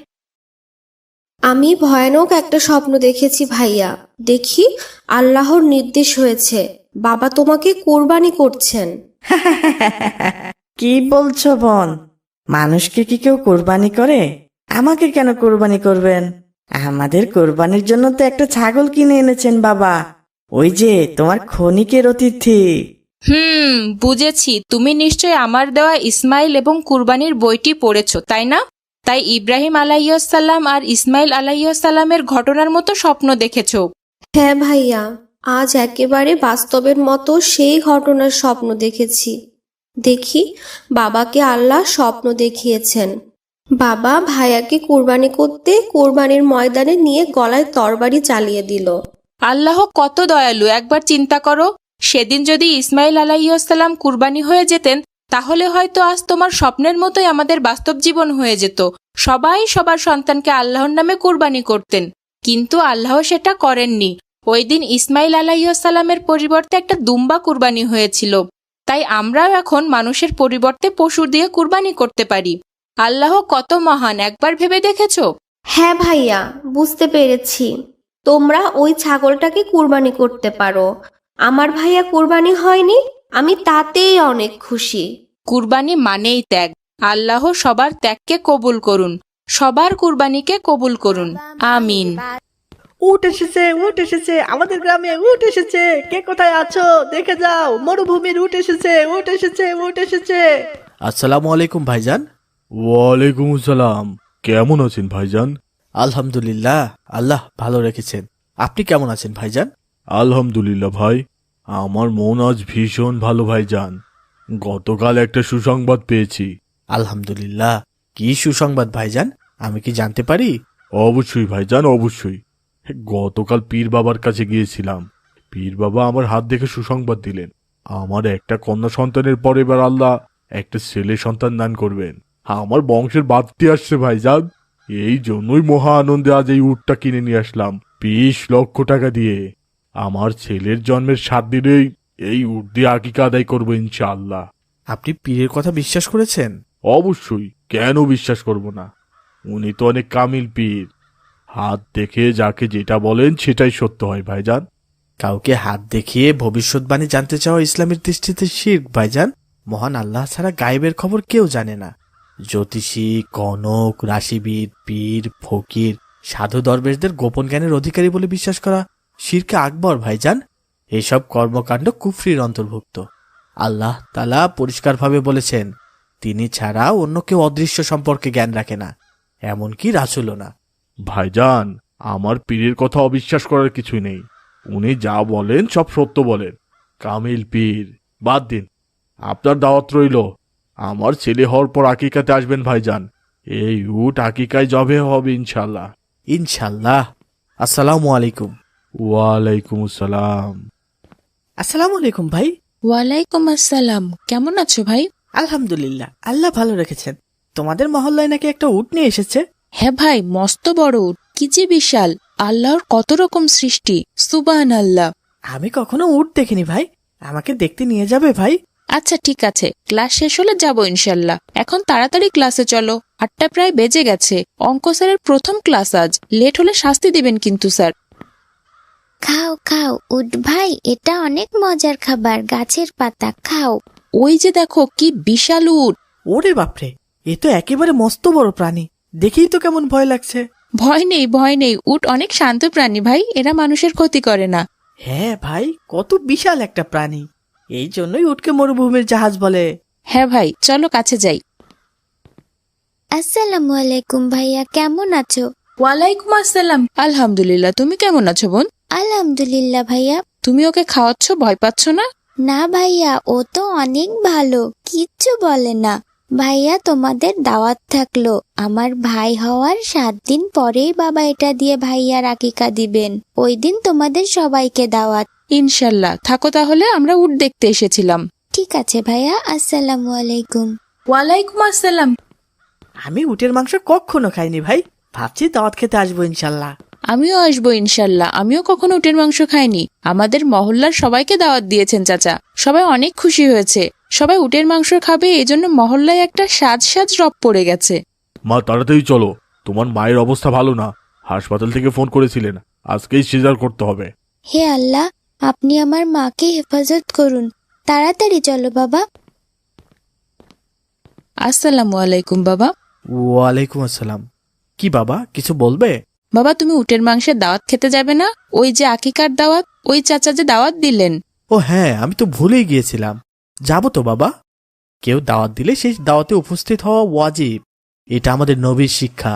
আমি ভয়ানক একটা স্বপ্ন দেখেছি ভাইয়া। দেখি আল্লাহর নির্দেশ হয়েছে, বাবা তোমাকে কোরবানি করছেন। কি বলছো বোন? মানুষকে কি কেউ কোরবানি করে? আমাকে কেন কোরবানি করবেন? আমাদের কোরবানির জন্য তো একটা ছাগল কিনে এনেছেন বাবা। ওই যে তোমার ক্ষণিকের অতিথি। বুঝেছি। তুমি নিশ্চয় আমার দেওয়া ইসমাইল এবং কুরবানির বইটি পড়েছো, তাই না? তাই ইব্রাহিম আলাইহিসসালাম আর ইসমাইল আলাইহিসসালামের ঘটনার মতো স্বপ্ন দেখেছো। হ্যাঁ ভাইয়া, আজ একেবারে বাস্তবের মতো সেই ঘটনার স্বপ্ন দেখেছি। দেখি বাবাকে আল্লাহ স্বপ্ন দেখিয়েছেন। বাবা ভাইয়াকে কুরবানি করতে কোরবানির ময়দানে নিয়ে গলায় তরবারি চালিয়ে দিল। আল্লাহ কত দয়ালু, একবার চিন্তা করো। সেদিন যদি ইসমাইল আলাইহিসসালাম কুরবানি হয়ে যেতেন, তাহলে হয়তো আজ তোমার স্বপ্নের মতোই আমাদের বাস্তব জীবন হয়ে যেত। সবাই সবার সন্তানকে আল্লাহর নামে কুরবানি করতেন, কিন্তু আল্লাহ সেটা করেননি। ওই দিন ইসমাইল আলাইহিসসালামের পরিবর্তে একটা দুম্বা কুরবানি হয়েছিল। তাই আমরাও এখন মানুষের পরিবর্তে পশু দিয়ে কুরবানি করতে পারি। আল্লাহ কত মহান, একবার ভেবে দেখেছো? হ্যাঁ ভাইয়া, বুঝতে পেরেছি। তোমরা ওই ছাগলটাকে কুরবানি করতে পারো। আমার ভাইয়া কুরবানি হয়নি, আমি তাতেই অনেক খুশি। কুরবানি মানেই ত্যাগ। আল্লাহ সবার ত্যাগকে কবুল করুন, সবার কুরবানিকে কবুল করুন। আমিন। উট এসেছে, উট এসেছে, আমাদের গ্রামে উট এসেছে। কে কোথায় আছো দেখে যাও, মরুভূমির উট এসেছে, উট এসেছে, উট এসেছে। আসসালামু আলাইকুম ভাইজান। ওয়ালাইকুম আসসালাম। কেমন আছেন ভাইজান? আলহামদুলিল্লাহ, আল্লাহ ভালো রেখেছেন। আপনি কেমন আছেন ভাইজান? আলহামদুলিল্লাহ ভাই, আমার মন আজ ভীষণ ভালো ভাইজান। গতকাল একটা সুসংবাদ পেয়েছি। আলহামদুলিল্লাহ, কি সুসংবাদ ভাইজান? আমি কি জানতে পারি? অবশ্যই ভাইজান, অবশ্যই। গতকাল পীর বাবার কাছে গিয়েছিলাম। পীর বাবা আমার হাত দেখে সুসংবাদ দিলেন, আমার একটা কন্যা সন্তানের পর এবার আল্লাহ একটা ছেলে সন্তান দান করবেন। আমার বংশের বাড়তি আসছে ভাইজান। এই জন্যই মহা আনন্দে আজ এই উটটা কিনে নিয়ে আসলাম 20 লক্ষ টাকা দিয়ে। আমার ছেলের জন্মের 7 দিনেই এই উট দিয়ে আকিকা আদায় করবো ইনশাআল্লাহ। আপনি পীরের কথা বিশ্বাস করেছেন? অবশ্যই, কেন বিশ্বাস করব না? উনি তো অনেক কামিল পীর। হাত দেখে যাকে যেটা বলেন সেটাই সত্য হয় ভাইজান। কাউকে হাত দেখিয়ে ভবিষ্যৎবাণী জানতে চাওয়া ইসলামের দৃষ্টিতে শিরক ভাইজান। মহান আল্লাহ ছাড়া গায়েবের খবর কেউ জানে না। জ্যোতিষী, কনক, রাশিবিদ, পীর, ফকির, সাধু দরবেশদের গোপন জ্ঞানের অধিকারী বলে বিশ্বাস করা শিরকে আকবর ভাইজান। এসব কর্মকাণ্ড কুফরির অন্তর্ভুক্ত। আল্লাহ তাআলা পরিষ্কারভাবে বলেছেন, তিনি ছাড়া অন্য কেউ অদৃশ্য সম্পর্কে জ্ঞান রাখে না, এমনকি রাসূলও না। ভাইজান, আমার পীরের কথা অবিশ্বাস করার কিছুই নেই। উনি যা বলেন সব সত্য বলেন। কামিল পীর। বাদ দিন, আপনার দাওয়াত রইল। আমার ছেলে হওয়ার পর আকিকাতে আসবেন ভাইজান। এই উট আকিকায় জবে হবে ইনশাল্লাহ। ইনশাল্লাহ। আসসালামু আলাইকুম। ওয়ালাইকুম আসসালাম। আসসালামু আলাইকুম ভাই। ওয়ালাইকুম আসসালাম। কেমন আছো ভাই? আলহামদুলিল্লাহ, আল্লাহ ভালো রেখেছেন। তোমাদের মহল্লায় নাকি একটা উট নিয়ে এসেছে? হ্যাঁ ভাই, মস্ত বড় উট, কি যে বিশাল। আল্লাহর কত রকম সৃষ্টি, সুবহানাল্লাহ। আমি কখনো উট দেখিনি ভাই, আমাকে দেখতে নিয়ে যাবে ভাই? আচ্ছা ঠিক আছে, ক্লাস শেষ হলে যাবো ইনশাল্লাহ। এখন তাড়াতাড়ি ক্লাসে চলো, 8টা প্রায় বেজে গেছে। অঙ্ক স্যারের প্রথম ক্লাস আজ, লেট হলে শাস্তি দিবেন কিন্তু স্যার। খাও খাও উঠ ভাই, এটা অনেক মজার খাবার, গাছের পাতা, খাও। ওই যে দেখো কি বিশাল উট। ওরে বাপরে, এ তো একেবারে মস্ত বড় প্রাণী, দেখেই তো কেমন ভয় লাগছে। ভয় নেই ভয় নেই, উট অনেক শান্ত প্রাণী ভাই, এরা মানুষের ক্ষতি করে না। হ্যাঁ ভাই, কত বিশাল একটা প্রাণী, এই জন্যই উটকে মরুভূমির জাহাজ বলে। হ্যাঁ ভাই, চলো কাছে যাই। আসসালামু আলাইকুম ভাইয়া, কেমন আছো? ওয়ালাইকুম আসসালাম। আলহামদুলিল্লাহ, তুমি কেমন আছো বোন? আলহামদুলিল্লাহ ভাইয়া। তুমি ওকে খাওয়াচ্ছ, ভয় পাচ্ছ না? না ভাইয়া, ও তো অনেক ভালো, কিচ্ছু বলে না। ভাইয়া তোমাদের দাওয়াত থাকলো, আমার ভাই হওয়ার 7 দিন পরেই বাবা এটা দিয়ে ভাইয়ার আকিকা দিবেন, ওই দিন তোমাদের সবাইকে দাওয়াত। ইনশাল্লাহ, থাকো তাহলে, আমরা উট দেখতে এসেছিলাম। ঠিক আছে ভাইয়া, আসসালামু আলাইকুম। ওয়ালাইকুম আসসালাম। আমি উটের মাংস কখনো খাইনি ভাই, ভাবছি দাওয়াত খেতে আসবো ইনশাল্লাহ। আমিও আসবো ইনশাল্লাহ, আমিও কখনো উটের মাংস খাইনি। আমাদের মহল্লার সবাইকে দাওয়াত দিয়েছেন চাচা, সবাই অনেক খুশি হয়েছে। সবাই উটের মাংস খাবে, এই জন্য মহল্লায় একটা সাজ সাজ রব পড়ে গেছে। মা তাড়াতাড়ি চলো, তোমার মায়ের অবস্থা ভালো না, হাসপাতাল থেকে ফোন করেছিলেন, আজকেই সিজার করতে হবে। হে আল্লাহ, আপনি আমার মাকে হেফাজত করুন, তাড়াতাড়ি চলো বাবা। আসসালামু আলাইকুম বাবা। ওয়ালাইকুম আসসালাম। কি বাবা, কিছু বলবে? বাবা, তুমি উটের মাংসের দাওয়াত খেতে যাবে না? ওই যে আকিকার দাওয়াত, ওই চাচা যে দাওয়াত দিলেন। ও হ্যাঁ, আমি তো ভুলেই গিয়েছিলাম। যাবো তো বাবা। কেউ দাওয়াত দিলে সেই দাওয়াতে উপস্থিত হওয়া ওয়াজিব, এটা আমাদের নবীর শিক্ষা।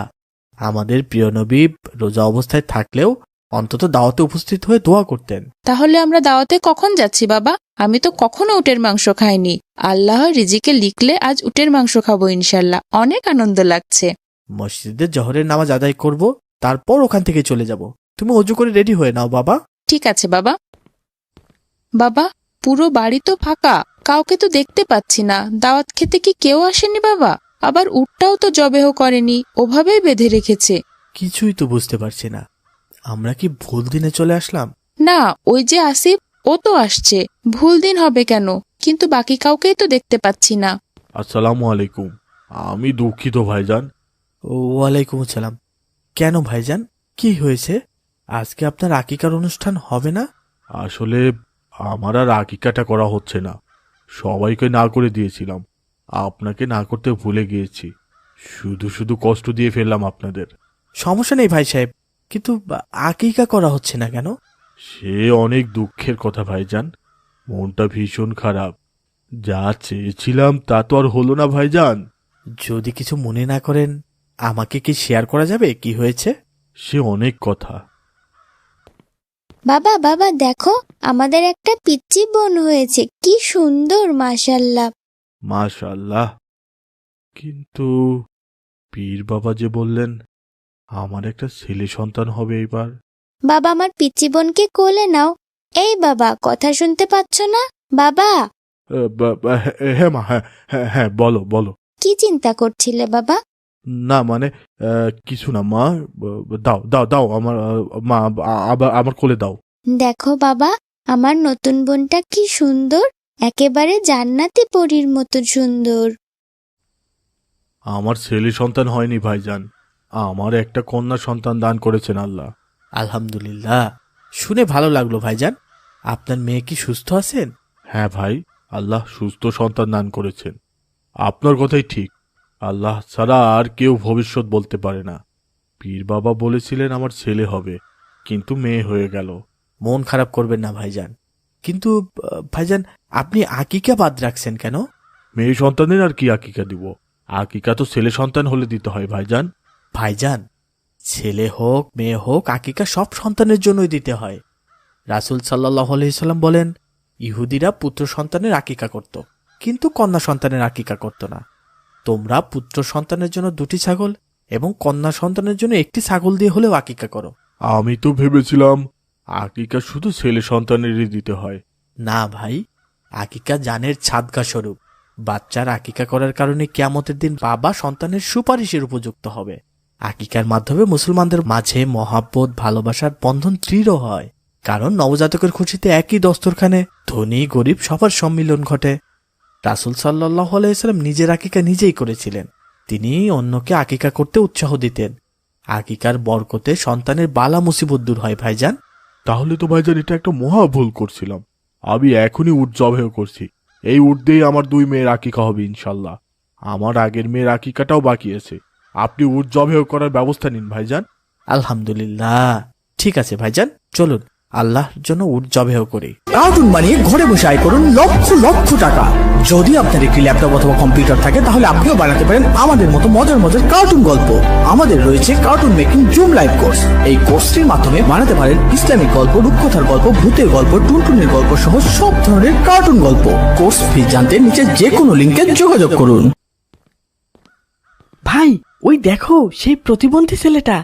আমাদের প্রিয় নবী রোজা অবস্থায় থাকলেও অন্তত দাওয়াতে উপস্থিত হয়ে দোয়া করতেন। তাহলে আমরা দাওয়াতে কখন যাচ্ছি বাবা? আমি তো কখনো উটের মাংস খাইনি। আল্লাহ রিজিকে লিখলে আজ উটের মাংস খাবো ইনশাল্লাহ, অনেক আনন্দ লাগছে। মসজিদে জহরের নামাজ আদায় করব, তারপর ওখান থেকে চলে যাব। তুমি অজু করে রেডি হয়ে নাও বাবা। ঠিক আছে বাবা। বাবা, পুরো বাড়ি তো ফাঁকা, কাউকে তো দেখতে পাচ্ছি না। দাওয়াত খেতে কি কেউ আসেনি বাবা? আবার উটটাও তো জবেহ করেনি, ওভাবেই বেঁধে রেখেছে। কিছুই তো বুঝতে পারছি না, আমরা কি ভুল দিনে চলে আসলাম? না, ওই যে আসিফ, ও তো আসছে। ভুল দিন হবে কেন? কিন্তু বাকি কাউকেই তো দেখতে পাচ্ছি না। আসসালামু আলাইকুম। আমি দুঃখিত ভাইজান। ওয়ালাইকুম আসসালাম। কেন ভাইজান, কি হয়েছে? আজকে আপনার আকিকার অনুষ্ঠান হবে না? আসলে আমার আর আকিকাটা করা হচ্ছে না, সবাইকে না করে দিয়েছিলাম, আপনাকে না করতে ভুলে গিয়েছি। শুধু শুধু কষ্ট দিয়ে ফেললাম আপনাদের। সমস্যা নেই ভাই সাহেব, কিন্তু আকিকা করা হচ্ছে না কেন? সে অনেক দুঃখের কথা ভাইজান, মনটা ভীষণ খারাপ। যা চেয়েছিলাম তা তো আর হলো না ভাইজান। যদি কিছু মনে না করেন, আমাকে কি শেয়ার করা যাবে কি হয়েছে? সে অনেক কথা। বাবা বাবা দেখো, আমাদের একটা পিচ্চি বোন হয়েছে, কি সুন্দর, মাশাল্লাহ। মাশাআল্লাহ। কিন্তু পীর বাবা যে বললেন আমার একটা ছেলে সন্তান হবে এবার। বাবা, আমার পিচ্চি বোনকে কোলে নাও। এই বাবা, কথা শুনতে পাচ্ছ না বাবা? হ্যাঁ মা, হ্যাঁ হ্যাঁ হ্যাঁ, বলো বলো। কি চিন্তা করছিলে বাবা? না মানে কিছু না মা, দাও দাও দাও আমার মা, আবার আমার কোলে দাও। দেখো বাবা, আমার নতুন বোনটা কি সুন্দর, একেবারে জান্নাতি পরীর মতো সুন্দর। আমার ছেলে সন্তান হয়নি ভাইজান, আমার একটা কন্যা সন্তান দান করেছেন আল্লাহ। আলহামদুলিল্লাহ, শুনে ভালো লাগলো ভাইজান। আপনার মেয়ে কি সুস্থ আছেন? হ্যাঁ ভাই, আল্লাহ সুস্থ সন্তান দান করেছেন। আপনার কথাই ঠিক, আল্লাহ ছাড়া আর কেউ ভবিষ্যৎ বলতে পারে না। পীর বাবা বলেছিলেন আমার ছেলে হবে, কিন্তু মেয়ে হয়ে গেল। মন খারাপ করবেন না ভাইজান, কিন্তু ভাইজান আপনি আকিকা বাদ রাখছেন কেন? মেয়ে সন্তানের আর কি আকিকা দিব? আকিকা তো ছেলে সন্তান হলে দিতে হয় ভাইজান। ভাইজান, ছেলে হোক মেয়ে হোক আকিকা সব সন্তানের জন্যই দিতে হয়। রাসূল সাল্লাল্লাহু আলাইহি সাল্লাম বলেন, ইহুদিরা পুত্র সন্তানের আকিকা করত, কিন্তু কন্যা সন্তানের আকিকা করত না। তোমরা পুত্র সন্তানের জন্য 2টি ছাগল এবং কন্যা সন্তানের জন্য 1টি ছাগল দিয়ে হলেও আকিকা করো। আমি তো ভেবেছিলাম আকিকা শুধু ছেলে সন্তানেরই দিতে হয়। না ভাই, আকিকা জানের ছাদকা স্বরূপ। বাচ্চার আকিকা করার কারণে কিয়ামতের দিন বাবা সন্তানের সুপারিশের উপযুক্ত হবে। আকিকার মাধ্যমে মুসলমানদের মাঝে মহাব্বত ভালোবাসার বন্ধন দৃঢ় হয়, কারণ নবজাতকের খুশিতে একই দস্তরখানে ধনী গরিব সবার সম্মিলন ঘটে। রাসূল সাল্লাল্লাহু আলাইহি সাল্লাম নিজের আকিকা নিজেই করেছিলেন। তিনি অন্যকে আকিকা করতে উৎসাহ দিতেন। আকিকার বরকতে সন্তানের বালা মুসিবত দূর হয় ভাইজান। তাহলে তো ভাইজান এটা একটা মহা ভুল করছিলাম। আমি এখনই উট জবাই করছি। এই উট দিয়েই আমার 2 মেয়ের আকিকা হবে ইনশাল্লাহ। আমার আগের মেয়ের আকিকাটাও বাকি আছে। আপনি উট জবাই করার ব্যবস্থা নিন ভাইজান। আলহামদুলিল্লাহ, ঠিক আছে ভাইজান, চলুন আল্লাহর জন্য উট জবাই করি। কার্টুন বানিয়ে ঘরে বসে আয় করুন লক্ষ লক্ষ টাকা। যদি আপনার একটি ল্যাপটপ অথবা কম্পিউটার থাকে তাহলে আপনিও বানাতে পারেন আমাদের মতো মজার মজার কার্টুন গল্প। আমাদের রয়েছে cartoon making zoom live course. এই কোর্সটির মাধ্যমে বানাতে পারেন ইসলামিক গল্প, রূপকথার গল্প, ভূতের গল্প, টুনটুনের গল্প সহ সব ধরনের কার্টুন গল্প। কোর্স ফি জানতে নিচে যে কোনো লিংকে যোগাযোগ করুন। ভাই, ওই দেখো সেই প্রতিবন্ধী ছেলেটা।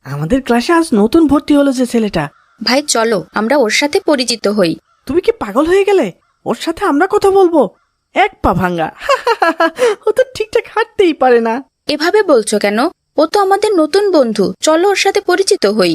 আমাদের ক্লাসে আজ নতুন ভর্তি হলো যে ছেলেটা। ভাই চলো আমরা ওর সাথে পরিচিত হই। তুমি কি পাগল হয়ে গেলে? ওর সাথে আমরা কথা বলবো? এক পা ভাঙ্গা। ও তো ঠিকঠাক হাঁটতেই পারে না। এভাবে বলছো কেন? ও তো আমাদের নতুন বন্ধু, চলো ওর সাথে পরিচিত হই।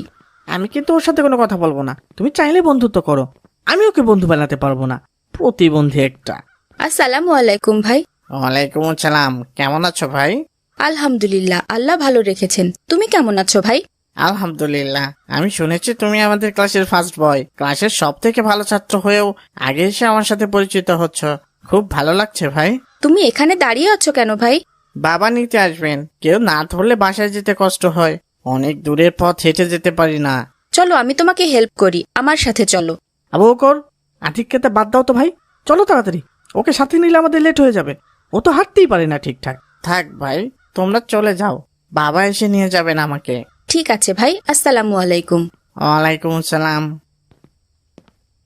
আমি কিন্তু ওর সাথে কোনো কথা বলবো না। তুমি চাইলে বন্ধুত্ব করো, আমি ওকে বন্ধু বানাতে পারবো না। প্রতিবন্ধী একটা। আসসালামু আলাইকুম ভাই। ওয়ালাইকুম আসসালাম। কেমন আছো ভাই? আলহামদুলিল্লাহ, আল্লাহ ভালো রেখেছেন। তুমি কেমন আছো ভাই? আলহামদুলিল্লাহ। আমি শুনেছি তুমি আমাদের ক্লাসের ফার্স্ট বয়। ক্লাসের সব থেকে ভালো ছাত্র হয়েও আগে এসে আমার সাথে পরিচিত হচ্ছ, খুব ভালো লাগছে ভাই। তুমি এখানে দাঁড়িয়ে আছো কেন ভাই? বাবা নিতে আসবেন, কেউ না ধরলে বাসায় যেতে কষ্ট হয়। অনেক দূরের পথ হেঁটে যেতে পারি না। চলো আমি তোমাকে হেল্প করি, আমার সাথে চলো। আবু বকর, আতিককে বাদ দাও তো ভাই, চলো তাড়াতাড়ি। ওকে সাথে নিলে আমাদের লেট হয়ে যাবে। ও তো হাঁটতেই পারে না ঠিকঠাক। থাক ভাই, তোমরা চলে যাও, বাবা এসে নিয়ে যাবেন আমাকে। ঠিক আছে ভাই, আসসালামু আলাইকুম। ওয়ালাইকুম আসসালাম।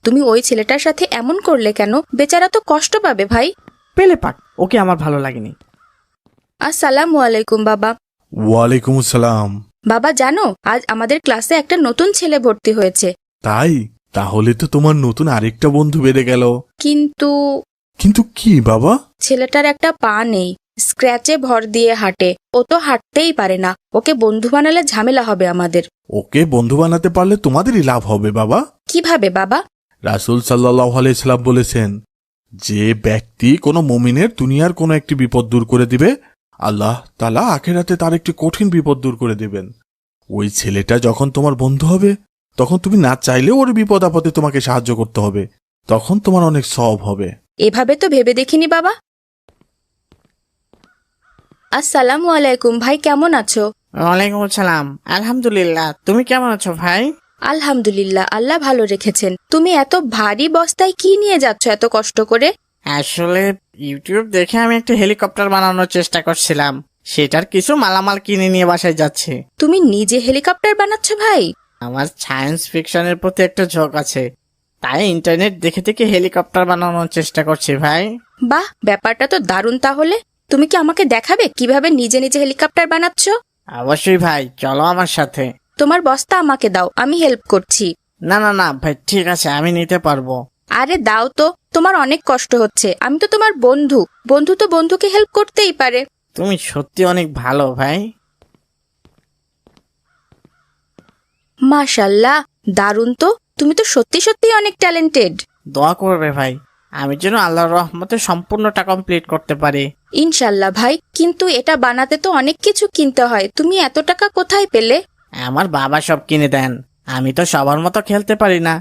তুমি ওই ছেলেটার সাথে এমন করলে কেন? বেচারা তো কষ্ট পাবে ভাই। পেলে পাক, ওকে আমার ভালো লাগেনি। আসসালামু আলাইকুম বাবা। ওয়ালাইকুম আসসালাম। বাবা জানো, আজ আমাদের ক্লাসে একটা নতুন ছেলে ভর্তি হয়েছে। তাই? তাহলে তো তোমার নতুন আরেকটা বন্ধু বেড়ে গেল। কিন্তু কিন্তু কি বাবা? ছেলেটার একটা পা নেই, স্ক্র্যাচে ভর দিয়ে হাঁটে। ও তো হাঁটতেই পারে না। ওকে বন্ধু বানালে ঝামেলা হবে আমাদের। ওকে বন্ধু বানাতে পারলে তোমাদেরই লাভ হবে বাবা। কিভাবে বাবা? রাসূল সাল্লাল্লাহু আলাইহি সাল্লাম বলেছেন, যে ব্যক্তি কোনো মুমিনের দুনিয়ার কোনো একটি বিপদ দূর করে দিবে, আল্লাহ তাআলা আখিরাতে তার একটি কঠিন বিপদ দূর করে দিবেন। ওই ছেলেটা যখন তোমার বন্ধু হবে, তখন তুমি না চাইলেও ওর বিপদ আপদে তোমাকে সাহায্য করতে হবে। তখন তোমার অনেক সওয়াব হবে। এভাবে তো ভেবে দেখিনি বাবা। আসসালামু আলাইকুম ভাই, কেমন আছো? ওয়ালাইকুম আসসালাম। আলহামদুলিল্লাহ। তুমি কেমন আছো ভাই? আলহামদুলিল্লাহ, আল্লাহ ভালো রেখেছেন। তুমি এত ভারী বস্তায় কি নিয়ে যাচ্ছ এত কষ্ট করে? আসলে ইউটিউব দেখে আমি একটা হেলিকপ্টার বানানোর চেষ্টা করছিলাম, সেটার কিছু মালামাল কিনে নিয়ে বাসায় যাচ্ছি। তুমি নিজে হেলিকপ্টার বানাচ্ছ ভাই? আমার সায়েন্স ফিকশনের প্রতি একটা ঝোঁক আছে, তাই ইন্টারনেট দেখে দেখে হেলিকপ্টার বানানোর চেষ্টা করছি ভাই। বাহ, ব্যাপারটা তো দারুণ। তাহলে তুমি কি আমাকে দেখাবে কিভাবে নিজে নিজে হেলিকপ্টার বানাচ্ছ? অবশ্যই ভাই, চলো আমার সাথে। তোমার বস্তা আমাকে দাও, আমি হেল্প করছি। না না না ভাই, ঠিক আছে, আমি নিতে পারবো। আরে দাও তো, তোমার অনেক কষ্ট হচ্ছে। আমি তো তোমার বন্ধু, বন্ধু তো বন্ধুকে হেল্প করতেই পারে। তুমি সত্যি অনেক ভালো ভাই। মাশাল্লাহ, দারুণ তো। তুমি তো সত্যি সত্যি অনেক ট্যালেন্টেড। দোয়া করবে ভাই, আমি যেন আল্লাহর রহমতে সম্পূর্ণটা কমপ্লিট করতে পারি। ইনশাল্লাহ ভাই, কিন্তু এটা বানাতে তো অনেক কিছু কিনতে হয়। তুমি এত টাকা কোথায় পেলে? আমার বাবা সব কিনে দেন। আমি তো সবার মতো খেলতে পারি না,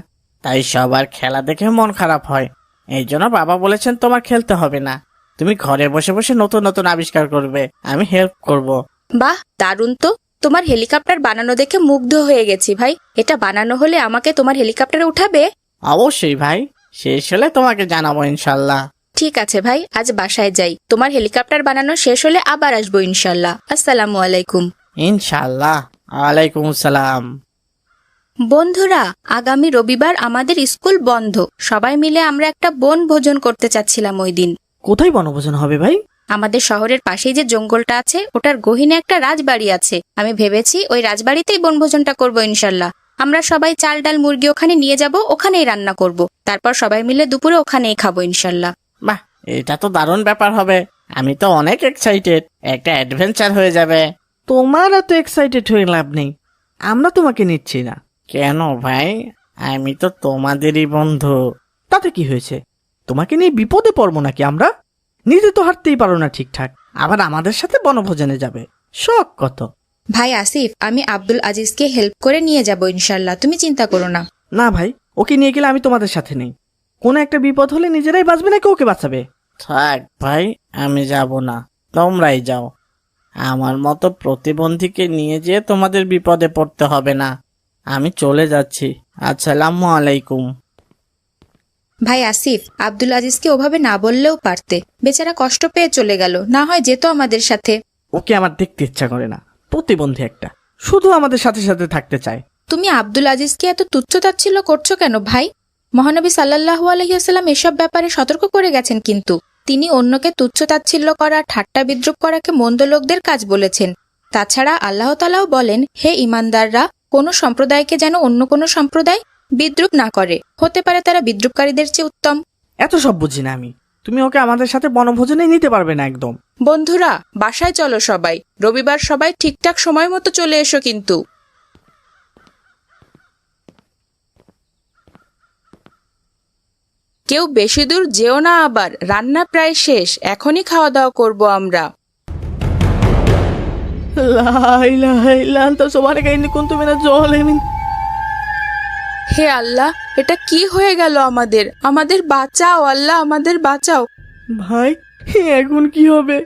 তাই সবার খেলা দেখে মন খারাপ হয়। এই জন্য বাবা বলেছেন তোমার খেলতে হবে না, তুমি ঘরে বসে বসে নতুন নতুন আবিষ্কার করবে, আমি হেল্প করব। বাহ, দারুণ তো। তোমার হেলিকপ্টার বানানো দেখে মুগ্ধ হয়ে গেছি ভাই। এটা বানানো হলে আমাকে তোমার হেলিকপ্টারে উঠাবে? অবশ্যই ভাই, শেষ হলে তোমাকে জানাবো ইনশাল্লাহ। ঠিক আছে ভাই, আজ বাসায় যাই। তোমার হেলিকপ্টার বানানো শেষ হলে আবার আসবো ইনশাল্লাহ। আসসালামু আলাইকুম। ইনশাল্লাহ। ওয়ালাইকুম আসসালাম। বন্ধুরা, আগামী রবিবার আমাদের স্কুল বন্ধ। সবাই মিলে আমরা একটা বনভোজন করতে চাচ্ছিলাম ওই দিন। কোথায় বনভোজন হবে ভাই? আমাদের শহরের পাশেই যে জঙ্গলটা আছে ওটার গহীনে একটা রাজবাড়ি আছে। আমি ভেবেছি ওই রাজবাড়িতেই বনভোজনটা করব ইনশাল্লাহ। আমরা সবাই চাল ডাল মুরগি ওখানে নিয়ে যাব, ওখানেই রান্না করব। তারপর সবাই মিলে দুপুরে ওখানেই খাবো ইনশাল্লাহ। বাহ, এটা তো দারুণ ব্যাপার হবে। আমি তো অনেক এক্সাইটেড, একটা অ্যাডভেঞ্চার হয়ে যাবে। তোমার এত এক্সাইটেড হয়ে লাভ নেই, আমরা তোমাকে নিচ্ছি না। কেন ভাই? আমি তো তোমাদেরই বন্ধু। তাতে কি হয়েছে? তোমাকে নিয়ে বিপদে পড়বো নাকি আমরা? নিজে তো হাঁটতেই পারো না ঠিকঠাক, আবার আমাদের সাথে বনভোজনে যাবে, শখ কত। ভাই আসিফ, আমি আব্দুল আজিজকে হেল্প করে নিয়ে যাব ইনশাল্লাহ, তুমি চিন্তা করো না। না ভাই, ওকে নিয়ে গেলে আমি তোমাদের সাথে নেই। কোনো একটা বিপদ হলে নিজেরাই বাঁচবে নাকি ওকে বাঁচাবে? থাক ভাই, আমি যাব না, তোমরাই যাও। আমার মতো প্রতিবন্ধীকে নিয়ে যেয়ে তোমাদের বিপদে পড়তে হবে না। আমি চলে যাচ্ছি। আসসালামু আলাইকুম। ভাই আসিফ, আব্দুল আজিজকে ওভাবে না বললেও পারতে, বেচারা কষ্ট পেয়ে চলে গেল, না হয় যেত আমাদের সাথে। ওকে আমার দেখতে ইচ্ছা করে না, প্রতিবন্ধী একটা, শুধু আমাদের সাথে সাথে থাকতে চায়। তুমি আব্দুল আজিজকে এত তুচ্ছতাচ্ছিল্য করছো কেন ভাই? মহানবী সাল্লাল্লাহু আলাইহি ওয়াসাল্লাম এসব ব্যাপারে সতর্ক করে গেছেন, কিন্তু তিনি অন্যকে তুচ্ছতাচ্ছিল্য করা, ঠাট্টা বিদ্রুপ করাকে মন্দ লোকদের কাজ বলেছেন। তাছাড়া আল্লাহ তাআলাও বলেন, হে ঈমানদাররা, কোনো সম্প্রদায়কে যেন অন্য কোনো সম্প্রদায় বিদ্রুপ না করে, হতে পারে তারা বিদ্রুপকারীদের চেয়ে উত্তম। এত সব বুঝি না আমি, তুমি ওকে আমাদের সাথে বনভোজনে নিতে পারবে না একদম। বন্ধুরা, বাসায় চলো সবাই, রবিবার সবাই ঠিকঠাক সময় মতো চলে এসো কিন্তু। কেউ বেশি দূর যেও না আবার, রান্না প্রায় শেষ, এখনই খাওয়া দাওয়া করবো আমরা। হে আল্লাহ, এটা কি হয়ে গেল আমাদের? আমাদের বাঁচাও আল্লাহ, আমাদের বাঁচাও। ভাই, এখন কি হবে?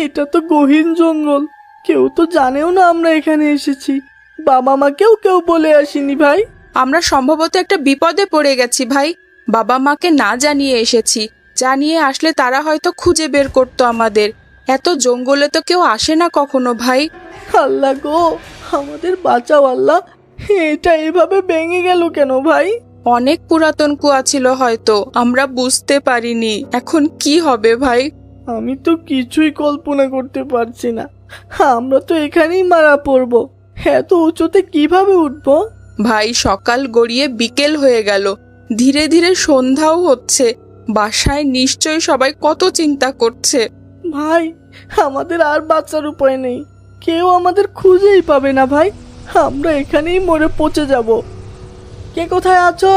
এটা তো গহীন জঙ্গল, কেউ তো জানেও না আমরা এখানে এসেছি। বাবা মাকেও কেউ বলে আসিনি ভাই। আমরা সম্ভবত একটা বিপদে পড়ে গেছি ভাই। বাবা মাকে না জানিয়ে এসেছি, জানিয়ে আসলে তারা হয়তো খুঁজে বের করতো আমাদের। এত জঙ্গলে তো কেউ আসে না কখনো ভাই। আল্লাহ গো, আমাদের বাঁচাও আল্লাহ। এটা এভাবে ভেঙে গেল কেন ভাই? অনেক পুরাতন কুয়া ছিল হয়তো, আমরা বুঝতে পারিনি। এখন কি হবে ভাই? আমি তো কিছুই কল্পনা করতে পারছি না। আমরা তো এখানেই মারা পড়বো, এত উঁচুতে কিভাবে উঠবো? ভাই, সকাল গড়িয়ে বিকেল হয়ে গেল, ধীরে ধীরে সন্ধ্যাও হচ্ছে। বাসায় নিশ্চয়ই সবাই কত চিন্তা করছে। ভাই, আমাদের আর বাঁচার উপায় নেই, কেউ আমাদের খুঁজেই পাবে না ভাই। আমরা এখানেই মরে পচে যাব। কে কোথায় আছো?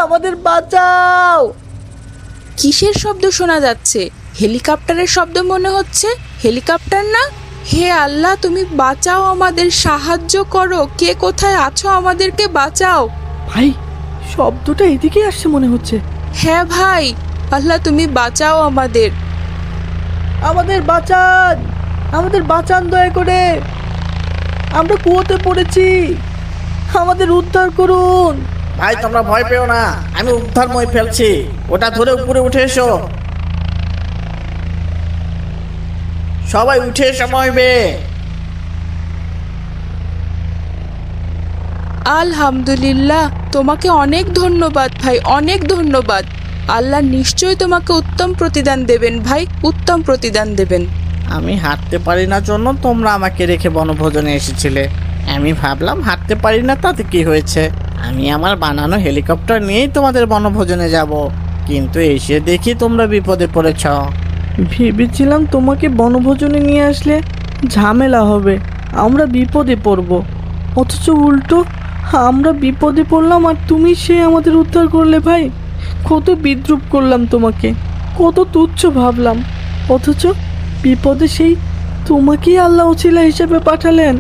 আমাদের বাঁচাও। কিসের শব্দ শোনা যাচ্ছে? হেলিকপ্টারের শব্দ মনে হচ্ছে। হেলিকপ্টার না? হে আল্লাহ, তুমি বাঁচাও আমাদের, সাহায্য করো। কে কোথায় আছো? আমাদেরকে বাঁচাও। ভাই, শব্দটা এদিকে আসছে মনে হচ্ছে। হ্যাঁ ভাই, আল্লাহ তুমি বাঁচাও আমাদের। আমাদের বাঁচান, আমাদের বাঁচান দয়া করে, আমরা কুয়োতে পড়েছি, আমাদের উদ্ধার করুন। ভাই, তোমরা ভয় পেও না, আমি উদ্ধার মই ফেলছি। ওটা ধরে উপরে উঠে এসো, সবাই উঠে এসো মইবে। আলহামদুলিল্লাহ, তোমাকে অনেক ধন্যবাদ ভাই, অনেক ধন্যবাদ। আল্লাহ নিশ্চয়ই তোমাকে উত্তম প্রতিদান দেবেন ভাই, উত্তম প্রতিদান দেবেন। আমি হাঁটতে পারি না জন্য তোমরা আমাকে রেখে বনভোজনে এসেছিলে। আমি ভাবলাম হাঁটতে পারি না, তাতে কি হয়েছে? আমি আমার বানানো হেলিকপ্টার নিয়েই তোমাদের বনভোজনে যাব, কিন্তু এসে দেখি তোমরা বিপদে পড়েছ। ভেবেছিলাম তোমাকে বনভোজনে নিয়ে আসলে ঝামেলা হবে, আমরা বিপদে পড়ব, অথচ উল্টো আমরা বিপদে পড়লাম আর তুমি সে আমাদের উদ্ধার করলে। ভাই, কত বিদ্রুপ করলাম তোমাকে, কত তুচ্ছ ভাবলাম, অথচ বিপদে সেই তোমাকেই আল্লাহ ওসিলা হিসেবে পাঠালেন।